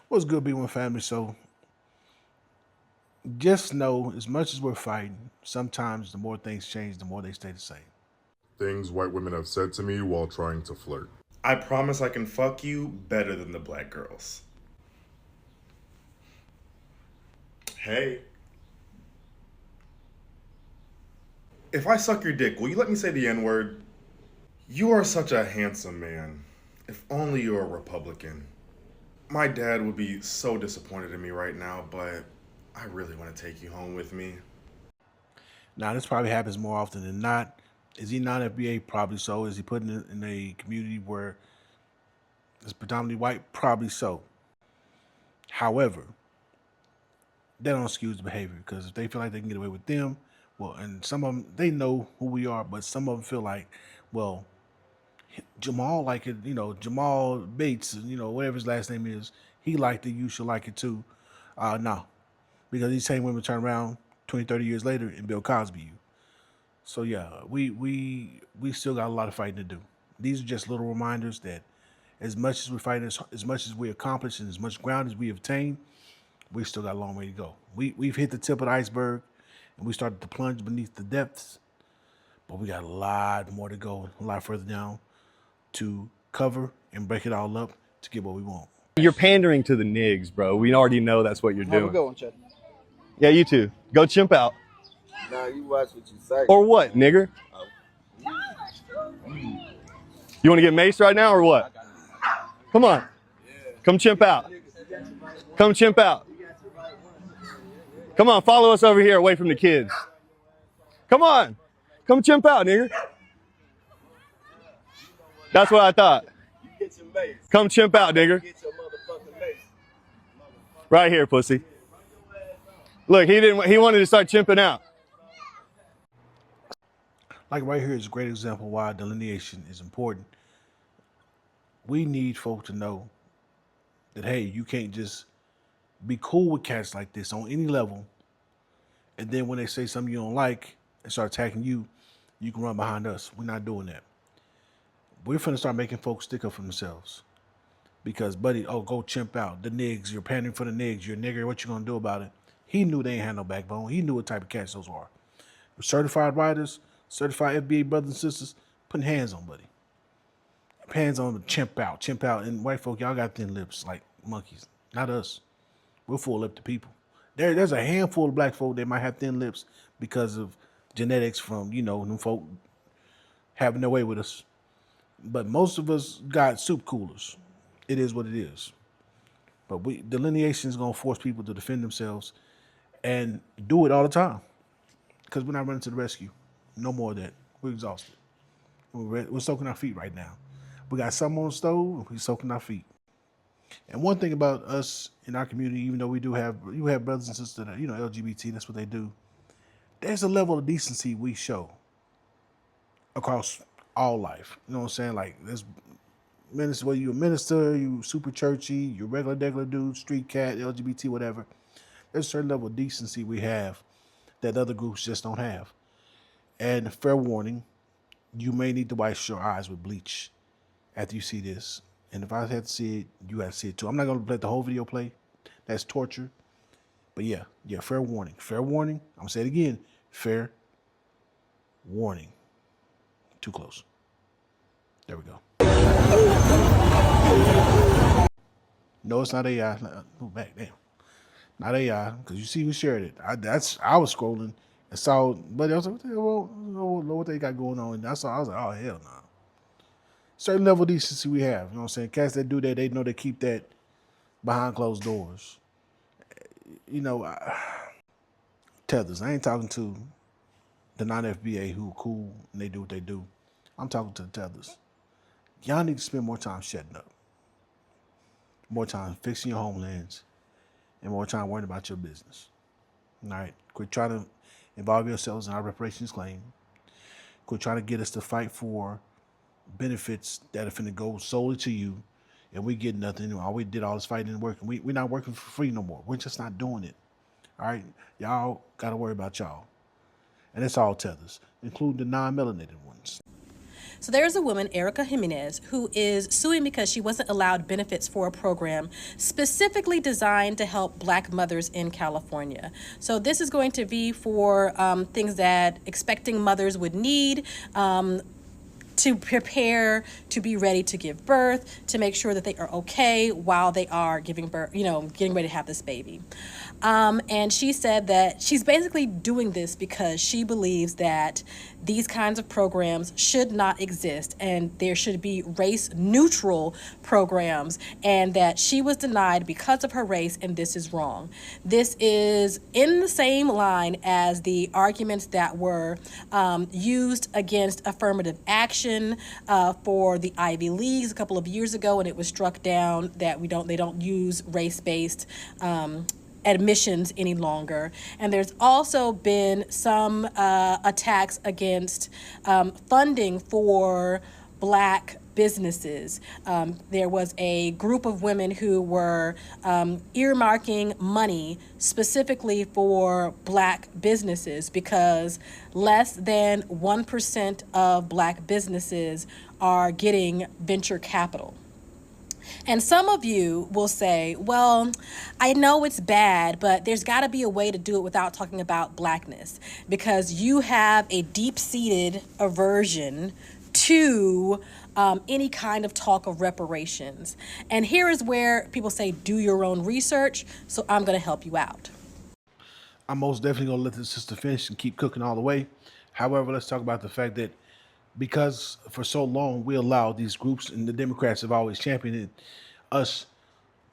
What's good, B1 family? So just know, as much as we're fighting, sometimes the more things change, the more they stay the same. Things white women have said to me while trying to flirt. I promise I can fuck you better than the black girls. Hey, if I suck your dick, will you let me say the N word? You are such a handsome man. If only you were a Republican. My dad would be so disappointed in me right now, but I really want to take you home with me. Now, this probably happens more often than not. Is he non FBA? Probably so. Is he put in a community where it's predominantly white? Probably so. However, that don't excuse the behavior because if they feel like they can get away with them, well, and some of them, they know who we are, but some of them feel like, well, Jamal like it, Jamal Bates, whatever his last name is, he liked it, you should like it too. No, because these same women turn around 20, 30 years later and Bill Cosby you. So yeah, we still got a lot of fighting to do. These are just little reminders that as much as we fight, as much as we accomplish, and as much ground as we obtain, we still got a long way to go. We've hit the tip of the iceberg, and we started to plunge beneath the depths, but we got a lot more to go, a lot further down to cover and break it all up to get what we want. You're pandering to the nigs, bro. We already know that's what you're Have a doing. good one, Chad. Yeah, you too. Go chimp out. Nah, you watch what you say. Or what, nigger? You want to get maced right now or what? Come on. Come chimp out. Come chimp out. Come on, follow us over here away from the kids. Come on. Come chimp out, nigger. That's what I thought. Come chimp out, nigger. Right here, pussy. Look, he wanted to start chimping out. Like right here is a great example why delineation is important. We need folk to know that hey, you can't just be cool with cats like this on any level, and then when they say something you don't like and start attacking you, you can run behind us. We're not doing that. We're finna start making folks stick up for themselves. Because, buddy, oh, go chimp out. The nigs, you're pandering for the nigs. You're a nigger. What you gonna do about it? He knew they ain't had no backbone. He knew what type of cats those are. Certified riders, certified FBA brothers and sisters, putting hands on, buddy. Hands on the chimp out. Chimp out. And white folk, y'all got thin lips like monkeys. Not us. We're full lip to people. There's a handful of black folk that might have thin lips because of genetics from, them folk having their way with us. But most of us got soup coolers. It is what it is. But delineation is gonna force people to defend themselves and do it all the time. Because we're not running to the rescue. No more of that. We're exhausted. We're soaking our feet right now. We got something on the stove, and we're soaking our feet. And one thing about us in our community, even though you have brothers and sisters that are, LGBT, that's what they do. There's a level of decency we show across all life. You know what I'm saying? Like there's minister, whether you're a minister, you super churchy, you regular dude, street cat, LGBT, whatever. There's a certain level of decency we have that other groups just don't have. And fair warning, you may need to wash your eyes with bleach after you see this. And if I had to see it, you have to see it too. I'm not gonna let the whole video play. That's torture. But yeah, fair warning. Fair warning. I'm gonna say it again. Fair warning. Too close. There we go. No, it's not AI. Move back, damn. Not AI, because you see who shared it. I was scrolling and saw, but I was like, what the hell, what they got going on? And I was like, oh hell no. Certain level of decency we have. You know what I'm saying? Cats that do that, they know they keep that behind closed doors. Tethers. I ain't talking to the non-FBA who are cool and they do what they do. I'm talking to the tethers. Y'all need to spend more time shutting up. More time fixing your homelands. And more time worrying about your business. All right? Quit trying to involve yourselves in our reparations claim. Quit trying to get us to fight for benefits that are finna go solely to you, and we get nothing. All we did all this fighting and working. We're not working for free no more. We're just not doing it. All right? Y'all got to worry about y'all. And it's all tethers, including the non-melanated ones. So there's a woman, Erica Jimenez, who is suing because she wasn't allowed benefits for a program specifically designed to help Black mothers in California. So this is going to be for things that expecting mothers would need, to prepare to be ready to give birth, to make sure that they are okay while they are giving birth, getting ready to have this baby. And she said that she's basically doing this because she believes that these kinds of programs should not exist and there should be race neutral programs, and that she was denied because of her race, and this is wrong. This is in the same line as the arguments that were used against affirmative action for the Ivy Leagues a couple of years ago, and it was struck down that they don't use race-based admissions any longer. And there's also been some attacks against funding for Black businesses. There was a group of women who were earmarking money specifically for Black businesses because less than 1% of Black businesses are getting venture capital. And some of you will say, well, I know it's bad, but there's got to be a way to do it without talking about Blackness, because you have a deep-seated aversion to any kind of talk of reparations. And here is where people say, do your own research, so I'm going to help you out. I'm most definitely going to let the sister finish and keep cooking all the way. However, let's talk about the fact that because for so long we allowed these groups, and the Democrats have always championed us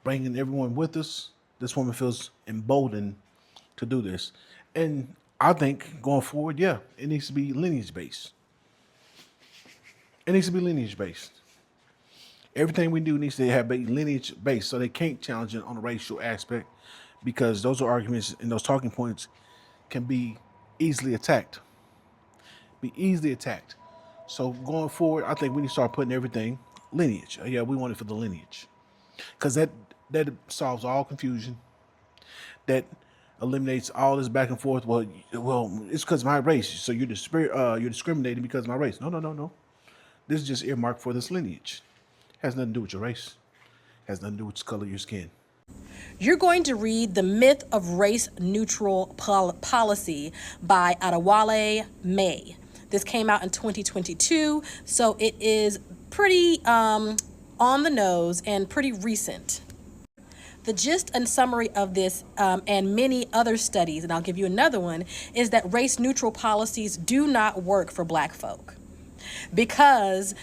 bringing everyone with us, this woman feels emboldened to do this. And I think going forward, yeah, it needs to be lineage-based. It needs to be lineage-based. Everything we do needs to have be lineage-based, so they can't challenge it on a racial aspect, because those are arguments and those talking points can be easily attacked. So going forward, I think we need to start putting everything lineage. Yeah, we want it for the lineage, because that solves all confusion. That eliminates all this back and forth. Well, it's because of my race, so you're discriminating because of my race. No. This is just earmarked for this lineage. Has nothing to do with your race. Has nothing to do with the color of your skin. You're going to read The Myth of Race Neutral Policy by Adewale May. This came out in 2022, so it is pretty on the nose and pretty recent. The gist and summary of this and many other studies, and I'll give you another one, is that race-neutral policies do not work for Black folk because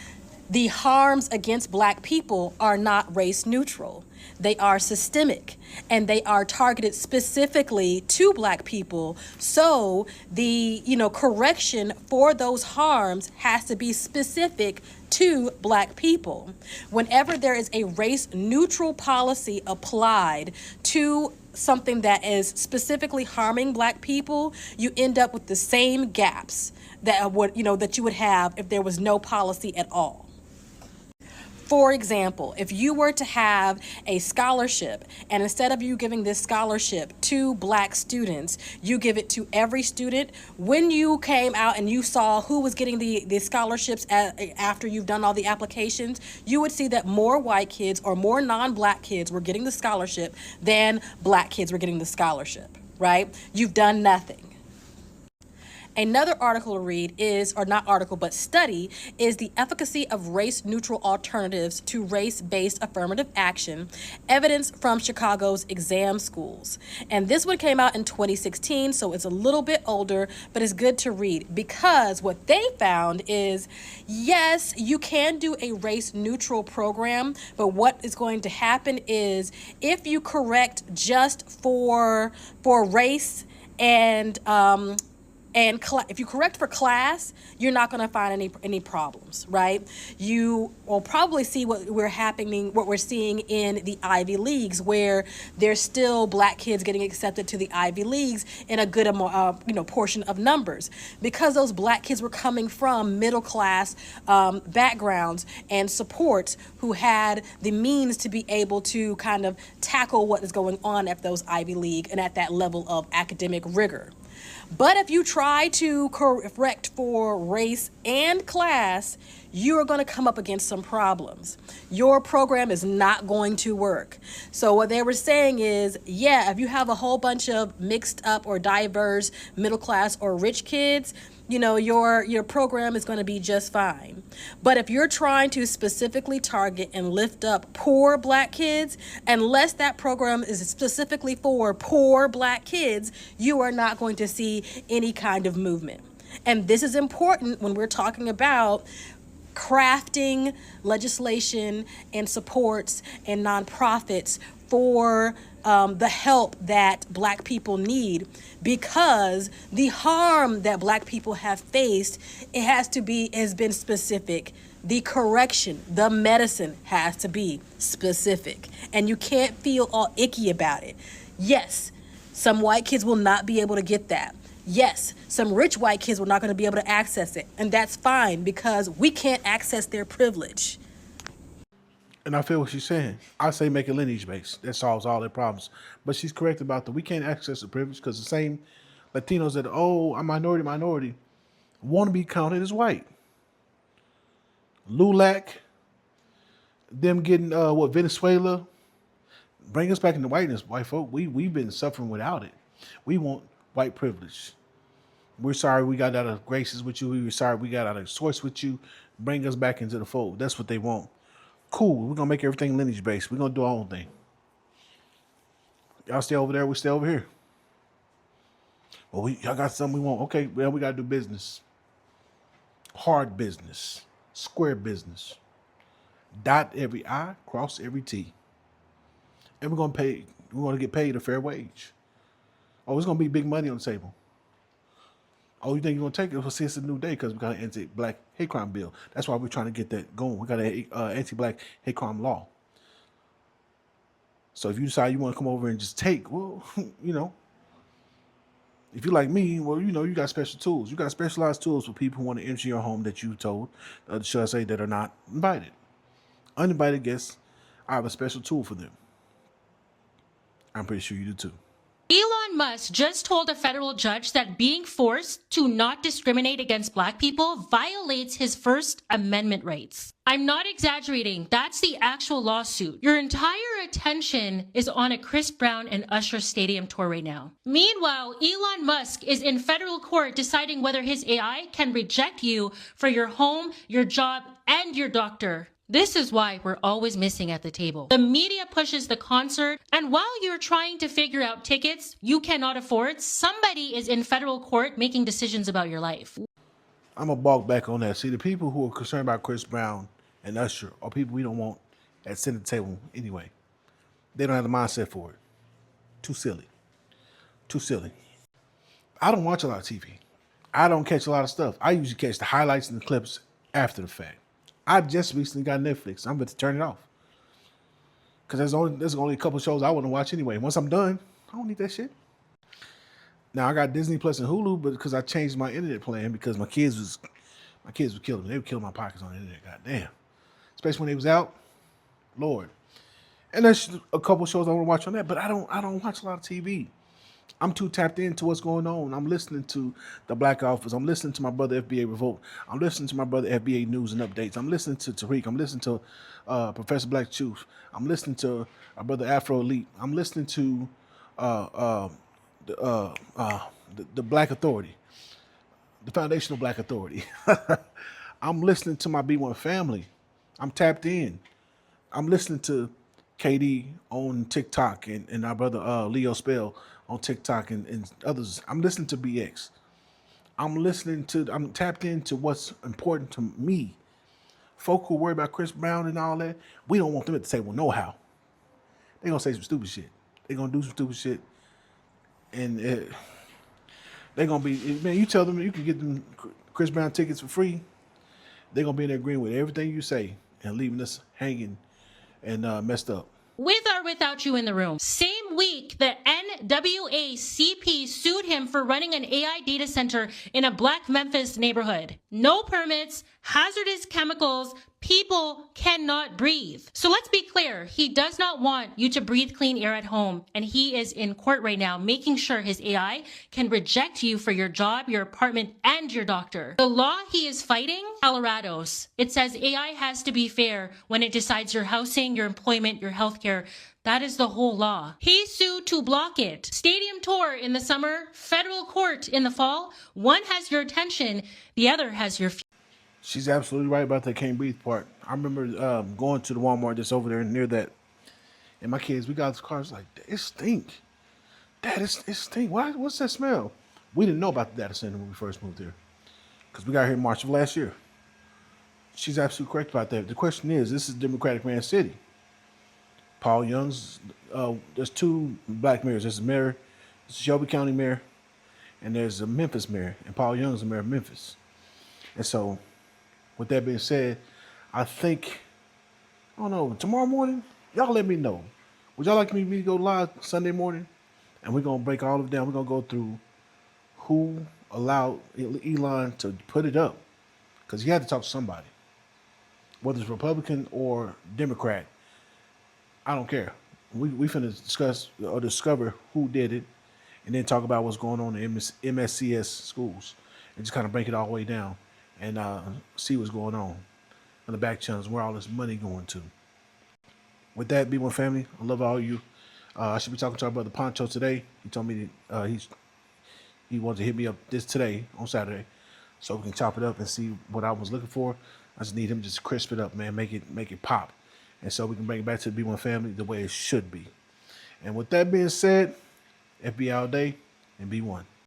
the harms against Black people are not race-neutral. They are systemic, and they are targeted specifically to Black people. So the correction for those harms has to be specific to Black people. Whenever there is a race-neutral policy applied to something that is specifically harming Black people, you end up with the same gaps that you would have if there was no policy at all. For example, if you were to have a scholarship, and instead of you giving this scholarship to Black students, you give it to every student, when you came out and you saw who was getting the scholarships after you've done all the applications, you would see that more white kids or more non-Black kids were getting the scholarship than Black kids were getting the scholarship, right? You've done nothing. Another article to read study is The Efficacy of Race-Neutral Alternatives to Race-Based Affirmative Action, Evidence from Chicago's Exam Schools. And this one came out in 2016, so it's a little bit older, but it's good to read because what they found is, yes, you can do a race-neutral program, but what is going to happen is if you correct just for race and if you correct for class, you're not going to find any problems, right? You will probably see what we're seeing in the Ivy Leagues, where there's still Black kids getting accepted to the Ivy Leagues in a good portion of numbers, because those Black kids were coming from middle class backgrounds and supports who had the means to be able to kind of tackle what is going on at those Ivy League and at that level of academic rigor. But if you try to correct for race and class, you are going to come up against some problems. Your program is not going to work. So what they were saying is, yeah, if you have a whole bunch of mixed up or diverse middle class or rich kids, you know, your program is going to be just fine. But if you're trying to specifically target and lift up poor black kids, unless that program is specifically for poor black kids, you are not going to see any kind of movement. And this is important when we're talking about crafting legislation and supports and nonprofits for the help that black people need, because the harm that black people have faced, has been specific. The correction, the medicine has to be specific, and you can't feel all icky about it. Yes, some white kids will not be able to get that. Yes, some rich white kids were not going to be able to access it, and that's fine because we can't access their privilege. And I feel what she's saying. I say make it lineage-based. That solves all their problems. But she's correct about we can't access the privilege because the same Latinos that, oh, I'm minority, want to be counted as white. LULAC, them getting, Venezuela, bring us back into whiteness, white folk. We've been suffering without it. We want white privilege. We're sorry we got out of graces with you. We're sorry we got out of source with you. Bring us back into the fold. That's what they want. Cool. We're going to make everything lineage-based. We're going to do our own thing. Y'all stay over there. We stay over here. Well, y'all got something we want. Okay, well, we got to do business. Hard business. Square business. Dot every I, cross every T. And we're going to get paid a fair wage. Oh, it's going to be big money on the table. Oh, you think you're going to take it? Well, see, it's a new day because we got an anti-black hate crime bill. That's why we're trying to get that going. We got an anti-black hate crime law. So if you decide you want to come over and just take, well, you know, if you're like me, well, you know, you got special tools. You got specialized tools for people who want to enter your home that you told, should I say, that are not invited. Uninvited guests, I have a special tool for them. I'm pretty sure you do too. Elon Musk just told a federal judge that being forced to not discriminate against black people violates his First Amendment rights. I'm not exaggerating. That's the actual lawsuit. Your entire attention is on a Chris Brown and Usher stadium tour right now. Meanwhile, Elon Musk is in federal court deciding whether his AI can reject you for your home, your job, and your doctor. This is why we're always missing at the table. The media pushes the concert, and while you're trying to figure out tickets you cannot afford, somebody is in federal court making decisions about your life. I'm going to balk back on that. See, the people who are concerned about Chris Brown and Usher are people we don't want at center table anyway. They don't have the mindset for it. Too silly. Too silly. I don't watch a lot of TV. I don't catch a lot of stuff. I usually catch the highlights and the clips after the fact. I just recently got Netflix. I'm about to turn it off. Because there's only a couple shows I want to watch anyway. Once I'm done, I don't need that shit. Now, I got Disney Plus and Hulu, but because I changed my internet plan because my kids were killing me. They were killing my pockets on the internet. God damn. Especially when they was out. Lord. And there's a couple shows I want to watch on that, but I don't watch a lot of TV. I'm too tapped into what's going on. I'm listening to the Black Office. I'm listening to my brother FBA Revolt. I'm listening to my brother FBA News and Updates. I'm listening to Tariq. I'm listening to Professor Black Truth. I'm listening to our brother Afro Elite. I'm listening to the Black Authority, the Foundational Black Authority. I'm listening to my B1 family. I'm tapped in. I'm listening to KD on TikTok and our brother Leo Spell on TikTok and others. I'm listening to BX. I'm tapped into what's important to me. Folk who worry about Chris Brown and all that, we don't want them at the table no how. They're going to say some stupid shit. They're going to do some stupid shit. And they're going to be, man, you tell them you can get them Chris Brown tickets for free. They're going to be in there agreeing with everything you say and leaving us hanging and messed up. With or without you in the room. Same week, the NAACP sued him for running an AI data center in a Black Memphis neighborhood. No permits, hazardous chemicals, people cannot breathe. So let's be clear, he does not want you to breathe clean air at home, and he is in court right now making sure his AI can reject you for your job, your apartment, and your doctor. The law he is fighting, Colorado's. It says AI has to be fair when it decides your housing, your employment, your healthcare. That is the whole law. He sued to block it. Stadium tour in the summer, federal court in the fall. One has your attention, the other has your She's absolutely right about that can't breathe part. I remember going to the Walmart that's over there near that, and my kids, we got this car. It's like, it stink. Dad, it stink. What's that smell? We didn't know about the data center when we first moved here, because we got here in March of last year. She's absolutely correct about that. The question is, this is Democratic Man City. Paul Young's, there's two black mayors. There's the mayor, there's the Shelby County mayor, and there's the Memphis mayor, and Paul Young's the mayor of Memphis. And so, with that being said, I think, I don't know, tomorrow morning, y'all let me know. Would y'all like me to go live Sunday morning? And we're going to break all of it down. We're going to go through who allowed Elon to put it up. Because he had to talk to somebody. Whether it's Republican or Democrat, I don't care. We finna discuss or discover who did it, and then talk about what's going on in MSCS schools, and just kind of break it all the way down, and see what's going on the back channels, where all this money going to. With that, B1 family, I love all of you. I should be talking to our brother Poncho today. He told me that he wanted to hit me up today on Saturday, so we can chop it up and see what I was looking for. I just need him to just crisp it up, man, make it pop, and so we can bring it back to the B1 family the way it should be. And with that being said, FBA all day and B1.